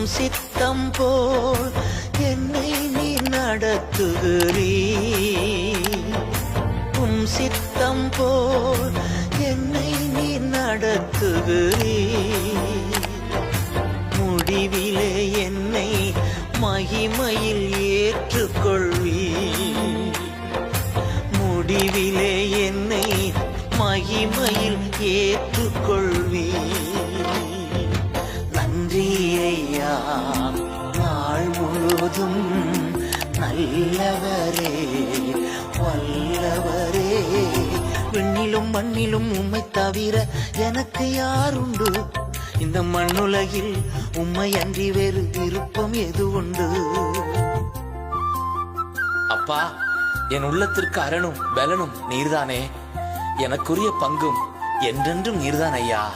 சித்தம் போல் என்னை நீ நடத்துகிறீ. உம் சித்தம் போல் என்னை நீ நடத்துகிறீ. முடிவிலே என்னை மகிமையில் ஏற்றுக்கொள்வீ. முடிவிலே என்னை மகிமையில் ஏற்றுக்கொள்வீ. நன்றி ஐயா, நாள் முழுதும் நல்லவரே வல்லவரே. விண்ணிலும் மண்ணிலும் உம்மை தவிர எனக்கு யாருண்டு? இந்த மண்ணுலகில் உம்மை அன்றி வேறு விருப்பம் எது உண்டு? அப்பா, என் உள்ளத்திற்கு அரணும் பலனும் நீர்தானே. எனக்குரிய பங்கும் என்றென்றும் நீர்தான் ஐயா.